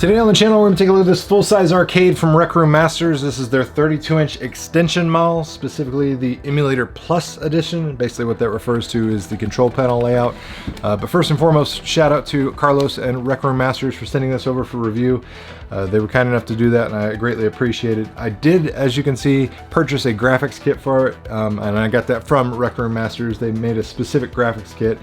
Today on the channel, we're going to take a look at this full-size arcade from Rec Room Masters. This is their 32-inch Xtension model, specifically the Emulator Plus edition. Basically what that refers to is the control panel layout. But first and foremost, shout out to Carlos and Rec Room Masters for sending this over for review. They were kind enough to do that, and I greatly appreciate it. I did, as you can see, purchase a graphics kit for it, and I got that from Rec Room Masters. They made a specific graphics kit.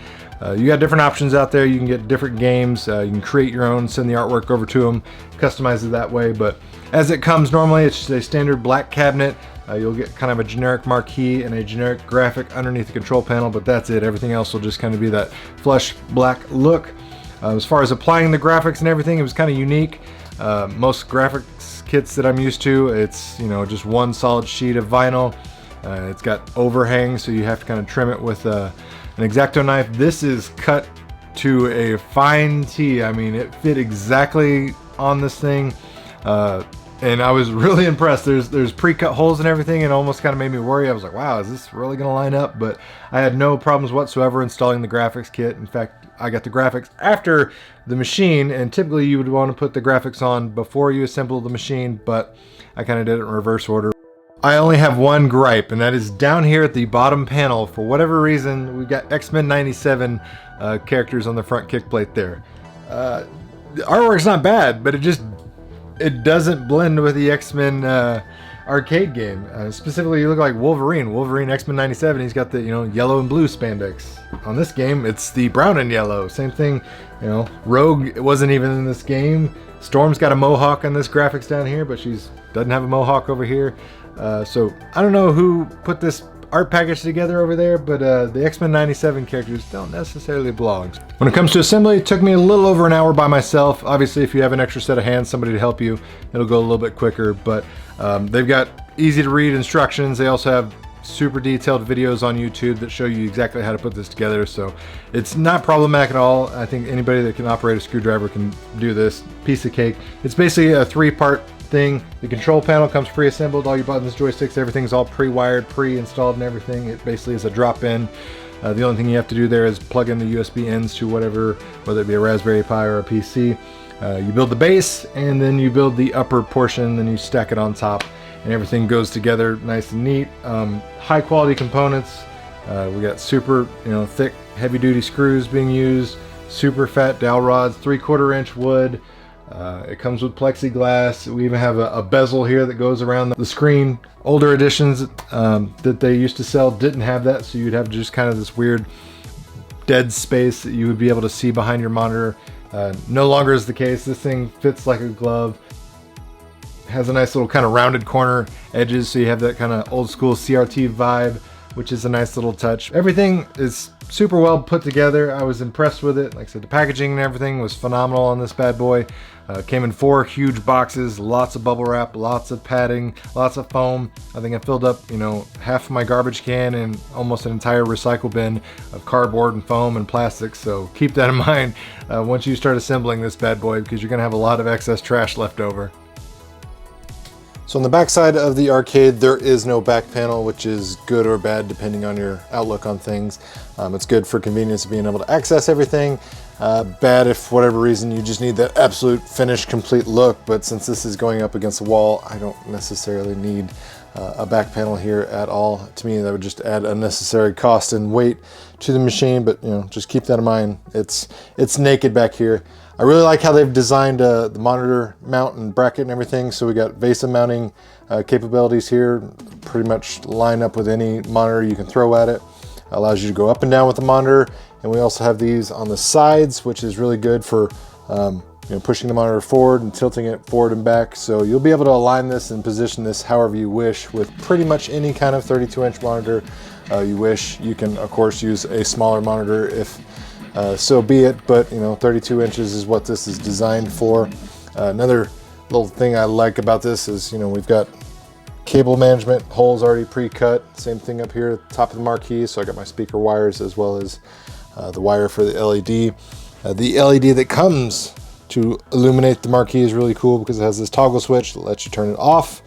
You got different options out there. You can get different games. You can create your own, send the artwork over to them, customize it that way. But as it comes normally, it's just a standard black cabinet. You'll get kind of a generic marquee and a generic graphic underneath the control panel, but that's it. Everything else will just kind of be that flush black look. As far as applying the graphics and everything, it was kind of unique. Most graphics kits that I'm used to, it's just one solid sheet of vinyl. It's got overhangs, so you have to kind of trim it with an X-Acto knife. This is cut to a fine tee. I mean, it fit exactly on this thing, and I was really impressed. There's pre-cut holes and everything, and it almost kind of made me worry. I was like, wow, is this really gonna line up? But I had no problems whatsoever installing the graphics kit. In fact, I got the graphics after the machine, and typically you would want to put the graphics on before you assemble the machine, but I kind of did it in reverse order. I only have one gripe, and that is down here at the bottom panel. For whatever reason, we've got X-Men 97 characters on the front kick plate there. The artwork's not bad, but it doesn't blend with the X-Men arcade game. Specifically, you look like Wolverine X-Men 97. He's got the yellow and blue spandex. On this game, it's the brown and yellow. Same thing. Rogue wasn't even in this game. Storm's got a mohawk on this graphics down here, but she doesn't have a mohawk over here. So I don't know who put this art package together over there, but the X-Men 97 characters don't necessarily belong. When it comes to assembly, it took me a little over an hour by myself. Obviously, if you have an extra set of hands, somebody to help you, it'll go a little bit quicker, but they've got easy to read instructions. They also have super detailed videos on YouTube that show you exactly how to put this together, so it's not problematic at all. I think anybody that can operate a screwdriver can do this. Piece of cake. It's basically a three-part thing. The control panel comes pre-assembled. All your buttons, joysticks, everything's all pre-wired, pre-installed and everything. It basically is a drop-in. The only thing you have to do there is plug in the USB ends to whatever, whether it be a Raspberry Pi or a PC. You build the base, and then you build the upper portion, then you stack it on top, and everything goes together nice and neat. High quality components. We got super thick heavy-duty screws being used, super fat dowel rods, 3/4 inch wood. It comes with plexiglass. We even have a bezel here that goes around the screen. Older editions that they used to sell didn't have that, so you'd have just kind of this weird dead space that you would be able to see behind your monitor. No longer is the case. This thing fits like a glove. Has a nice little kind of rounded corner edges, so you have that kind of old school CRT vibe, which is a nice little touch. Everything is super well put together. I was impressed with it. Like I said, the packaging and everything was phenomenal on this bad boy. Came in 4 huge boxes, lots of bubble wrap, lots of padding, lots of foam. I think I filled up, half of my garbage can and almost an entire recycle bin of cardboard and foam and plastic. So keep that in mind once you start assembling this bad boy, because you're gonna have a lot of excess trash left over. So on the back side of the arcade, there is no back panel, which is good or bad depending on your outlook on things. It's good for convenience of being able to access everything. Bad if for whatever reason you just need that absolute finished complete look, but since this is going up against the wall, I don't necessarily need a back panel here at all. To me, that would just add unnecessary cost and weight to the machine, but just keep that in mind. It's naked back here. I really like how they've designed the monitor mount and bracket and everything. So we got VESA mounting capabilities here, pretty much line up with any monitor you can throw at it. Allows you to go up and down with the monitor. And we also have these on the sides, which is really good for pushing the monitor forward and tilting it forward and back. So you'll be able to align this and position this however you wish with pretty much any kind of 32-inch monitor you wish. You can, of course, use a smaller monitor if so be it, but 32 inches is what this is designed for. Another little thing I like about this is we've got cable management holes already pre-cut. Same thing up here at the top of the marquee, so I got my speaker wires as well as the wire for the LED. The LED that comes to illuminate the marquee is really cool because it has this toggle switch that lets you turn it off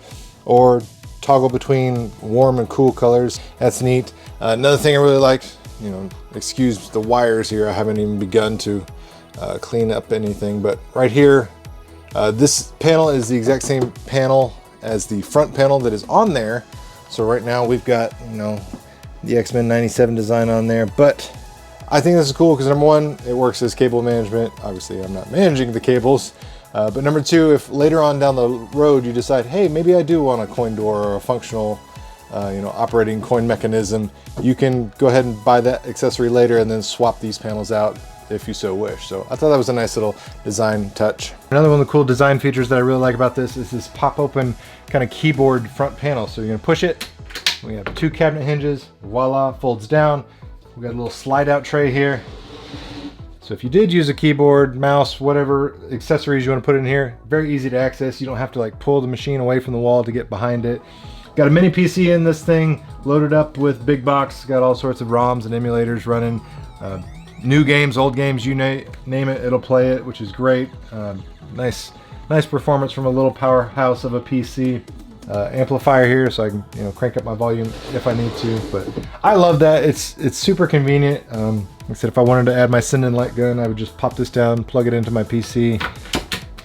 or toggle between warm and cool colors. That's neat. Another thing I really liked, excuse the wires here, I haven't even begun to clean up anything, but right here This panel is the exact same panel as the front panel that is on there. So right now we've got, you know, the X-Men 97 design on there, but I think this is cool because number one, it works as cable management. Obviously I'm not managing the cables, but number two, if later on down the road you decide, hey, maybe I do want a coin door or a functional you know, operating coin mechanism, you can go ahead and buy that accessory later and then swap these panels out if you so wish. So I thought that was a nice little design touch. Another one of the cool design features that I really like about this is this pop open kind of keyboard front panel. So you're gonna push it, we have 2 cabinet hinges, voila, folds down. We got a little slide out tray here. So if you did use a keyboard, mouse, whatever accessories you want to put in here, very easy to access. You don't have to like pull the machine away from the wall to get behind it. Got a mini PC in this thing, loaded up with big box, got all sorts of ROMs and emulators running. New games, old games, you name it, it'll play it, which is great. Nice performance from a little powerhouse of a PC. Amplifier here, so I can, you know, crank up my volume if I need to. But I love that. It's super convenient. Like I said, if I wanted to add my send-in light gun, I would just pop this down, plug it into my PC,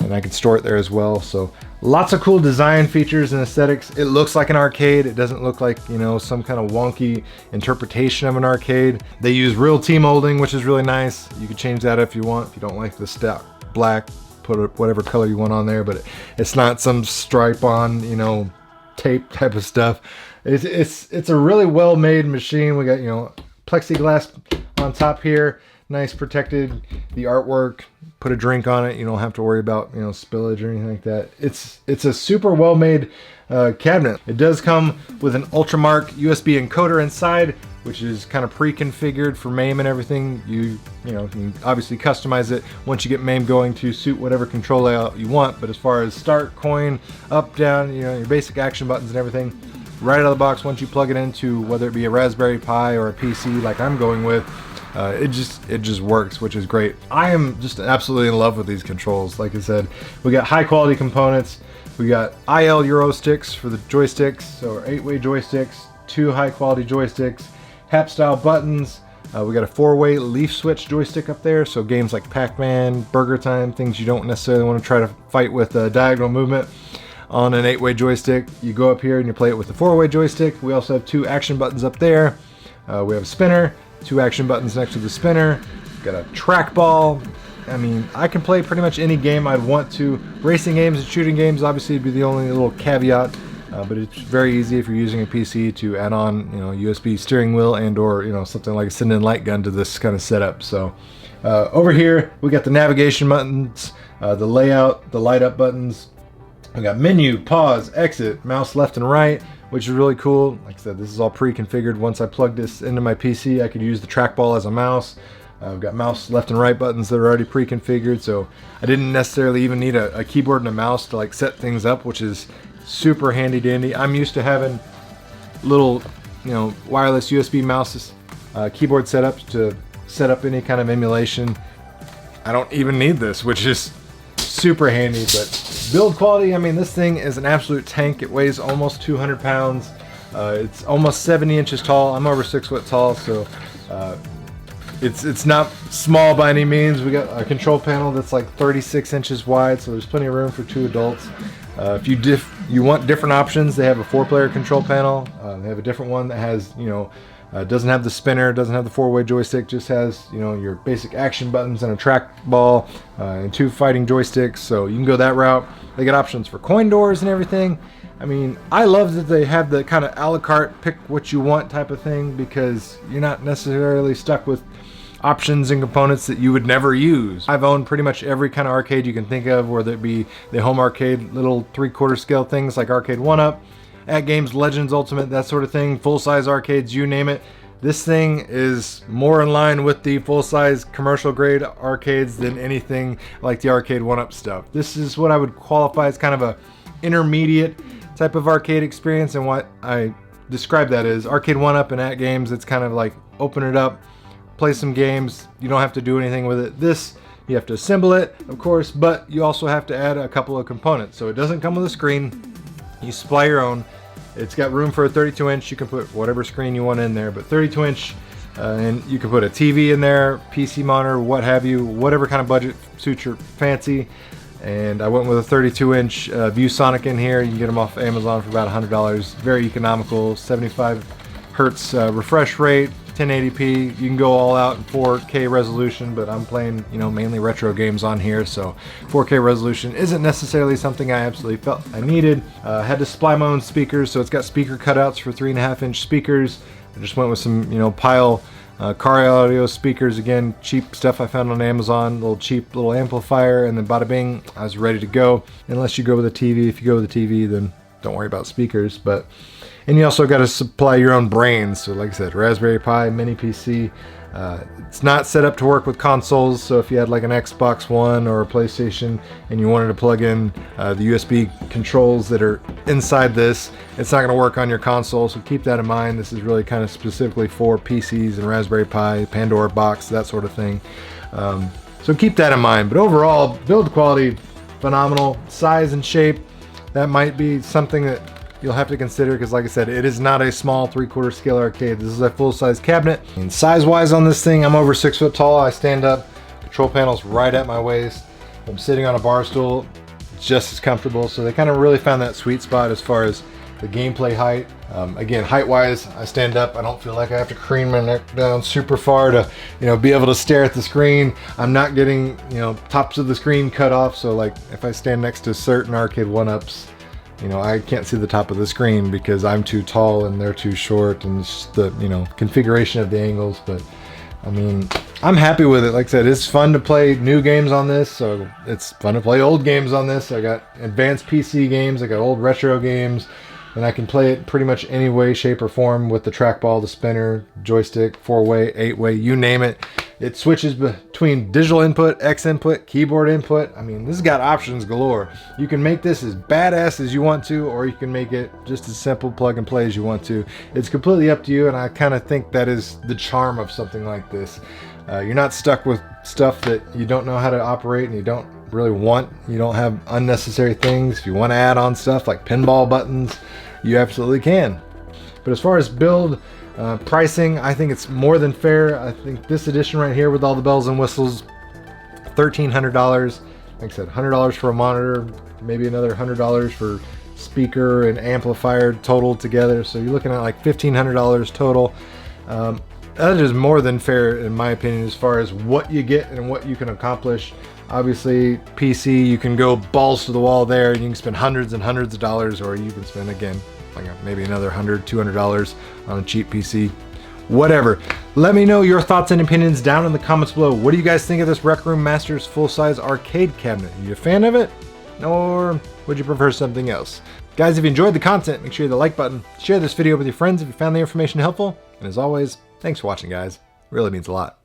and I can store it there as well. So lots of cool design features and aesthetics. It looks like an arcade. It doesn't look like, you know, some kind of wonky interpretation of an arcade. They use real T-molding, which is really nice. You can change that if you want. If you don't like the stock black, put whatever color you want on there, but it's not some stripe on, you know, tape type of stuff. It's a really well made machine. We got, you know, plexiglass on top here, nice protected. The artwork, put a drink on it, you don't have to worry about, you know, spillage or anything like that. It's a super well made cabinet. It does come with an Ultramark USB encoder inside, which is kind of pre-configured for MAME and everything. You know, you can obviously customize it once you get MAME going to suit whatever control layout you want. But as far as start, coin, up, down, you know, your basic action buttons and everything, right out of the box, once you plug it into whether it be a Raspberry Pi or a PC like I'm going with, it just works, which is great. I am just absolutely in love with these controls. Like I said, we got high quality components. We got IL Euro sticks for the joysticks, so 8-way joysticks, 2 high quality joysticks, HAP style buttons. We got a 4-way leaf switch joystick up there, so games like Pac-Man, Burger Time, things you don't necessarily want to try to fight with diagonal movement on an 8-way joystick. You go up here and you play it with the 4-way joystick. We also have 2 action buttons up there. We have a spinner, 2 action buttons next to the spinner. Got a trackball. I mean, I can play pretty much any game I'd want to. Racing games and shooting games obviously would be the only little caveat, but it's very easy if you're using a PC to add on, you know, USB steering wheel and or, you know, something like a send-in light gun to this kind of setup. So over here we got the navigation buttons, the layout, the light up buttons. We got menu, pause, exit, mouse left and right, which is really cool. Like I said, this is all pre-configured. Once I plug this into my PC, I could use the trackball as a mouse. I've got mouse left and right buttons that are already pre-configured, so I didn't necessarily even need a keyboard and a mouse to like set things up, which is super handy dandy. I'm used to having little, you know, wireless USB mouses, keyboard setups to set up any kind of emulation. I don't even need this, which is super handy. But build quality, I mean, this thing is an absolute tank. It weighs almost 200 pounds. It's almost 70 inches tall. I'm over 6 foot tall, so it's not small by any means. We got a control panel that's like 36 inches wide, so there's plenty of room for 2 adults. If you want different options, they have a 4-player control panel. They have a different one that has, you know, doesn't have the spinner, doesn't have the 4-way joystick, just has, you know, your basic action buttons and a trackball and 2 fighting joysticks. So you can go that route. They got options for coin doors and everything. I mean, I love that they have the kind of a la carte, pick what you want type of thing, because you're not necessarily stuck with options and components that you would never use. I've owned pretty much every kind of arcade you can think of, whether it be the home arcade, little 3/4 scale things like Arcade 1-Up, At Games, Legends Ultimate, that sort of thing, full-size arcades, you name it. This thing is more in line with the full-size commercial grade arcades than anything like the Arcade 1-Up stuff. This is what I would qualify as kind of a intermediate type of arcade experience, and what I describe that as Arcade 1-Up and At Games, it's kind of like open it up, play some games, you don't have to do anything with it. This, you have to assemble it, of course, but you also have to add a couple of components. So it doesn't come with a screen, you supply your own. It's got room for a 32 inch, you can put whatever screen you want in there, but 32 inch, and you can put a TV in there, PC monitor, what have you, whatever kind of budget suits your fancy. And I went with a 32-inch ViewSonic in here. You can get them off Amazon for about $100. Very economical, 75 hertz refresh rate, 1080p. You can go all out in 4K resolution, but I'm playing, you know, mainly retro games on here, so 4K resolution isn't necessarily something I absolutely felt I needed. Had to supply my own speakers, so it's got speaker cutouts for 3.5-inch speakers. I just went with some, you know, Pile car audio speakers, again, cheap stuff I found on Amazon, cheap little amplifier, and then bada bing, I was ready to go. Unless you go with a TV. If you go with a TV, then don't worry about speakers. And you also got to supply your own brains. So like I said, Raspberry Pi, mini PC. It's not set up to work with consoles, so if you had like an Xbox One or a PlayStation and you wanted to plug in the USB controls that are inside this, it's not going to work on your console, so keep that in mind. This is really kind of specifically for PCs and Raspberry Pi, Pandora box, that sort of thing. So keep that in mind. But overall, build quality, phenomenal. Size and shape, that might be something that you'll have to consider, because like I said, it is not a small 3/4 scale arcade. This is a full-size cabinet. And size-wise on this thing, I'm over 6 foot tall. I stand up, control panel's right at my waist. I'm sitting on a bar stool, just as comfortable. So they kind of really found that sweet spot as far as the gameplay height. Again, height-wise, I stand up. I don't feel like I have to crane my neck down super far to, you know, be able to stare at the screen. I'm not getting, you know, tops of the screen cut off. So like if I stand next to certain arcade one-ups, you know, I can't see the top of the screen because I'm too tall and they're too short, and it's just the, you know, configuration of the angles. But I mean, I'm happy with it. Like I said, it's fun to play new games on this, so it's fun to play old games on this. I got advanced PC games, I got old retro games, and I can play it pretty much any way, shape, or form with the trackball, the spinner, joystick, 4-way, 8-way, you name it. It switches between digital input, X input, keyboard input. I mean, this has got options galore. You can make this as badass as you want to, or you can make it just as simple plug and play as you want to. It's completely up to you, and I kind of think that is the charm of something like this. You're not stuck with stuff that you don't know how to operate and you don't really want. You don't have unnecessary things. If you want to add on stuff like pinball buttons, you absolutely can. But as far as build, pricing, I think it's more than fair. I think this edition right here with all the bells and whistles, $1,300. Like I said, $100 for a monitor, maybe another $100 for speaker and amplifier total together. So you're looking at like $1,500 total. That is more than fair in my opinion as far as what you get and what you can accomplish. Obviously, PC, you can go balls to the wall there and you can spend hundreds and hundreds of dollars, or you can spend, again, like maybe another $100, $200 on a cheap PC. Whatever. Let me know your thoughts and opinions down in the comments below. What do you guys think of this Rec Room Masters full-size arcade cabinet? Are you a fan of it? Or would you prefer something else? Guys, if you enjoyed the content, make sure you hit the like button. Share this video with your friends if you found the information helpful. And as always, thanks for watching, guys. It really means a lot.